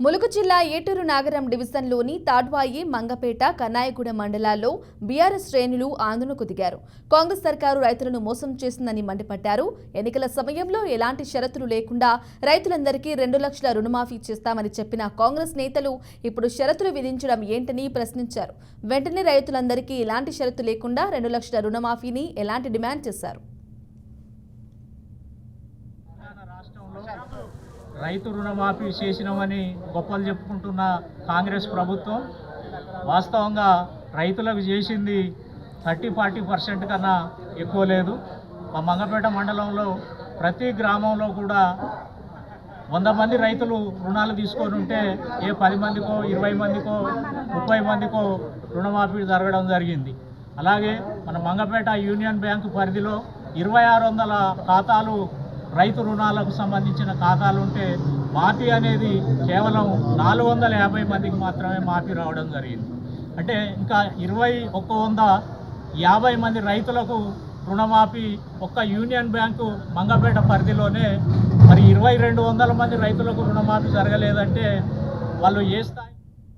ములుగు జిల్లా ఏటూరు నాగరం డివిజన్లోని తాడ్వాయి, మంగపేట, కన్నాయగూడ మండలాల్లో బీఆర్ఎస్ శ్రేణులు ఆందోళనకు దిగారు. కాంగ్రెస్ సర్కారు రైతులను మోసం చేసిందని మండిపడ్డారు. ఎన్నికల సమయంలో ఎలాంటి షరతులు లేకుండా రైతులందరికీ 2 లక్షల రుణమాఫీ చేస్తామని చెప్పిన కాంగ్రెస్ నేతలు ఇప్పుడు షరతులు విధించడం ఏంటని ప్రశ్నించారు. వెంటనే రైతులందరికీ ఎలాంటి షరతు లేకుండా 2 లక్షల రుణమాఫీని ఎలాంటి డిమాండ్ చేశారు. రైతు రుణమాఫీ చేసినామని గొప్పలు చెప్పుకుంటున్న కాంగ్రెస్ ప్రభుత్వం వాస్తవంగా రైతులకు చేసింది 30-40% కన్నా ఎక్కువ లేదు. మా మంగపేట మండలంలో ప్రతి గ్రామంలో కూడా 100 మంది రైతులు రుణాలు తీసుకొని ఉంటే ఏ 10 మందికో 20 మందికో 30 మందికో రుణమాఫీ జరగడం జరిగింది. అలాగే మన మంగపేట యూనియన్ బ్యాంకు పరిధిలో 2600 ఖాతాలు రైతు రుణాలకు సంబంధించిన ఖాతాలు ఉంటే మాఫీ అనేది కేవలం 450 మందికి మాత్రమే మాఫీ రావడం జరిగింది. అంటే ఇంకా 50 మంది రైతులకు రుణమాఫీ ఒక్క యూనియన్ బ్యాంకు మంగపేట పరిధిలోనే మరి 2200 మంది రైతులకు రుణమాఫీ జరగలేదంటే వాళ్ళు ఏ స్థాయి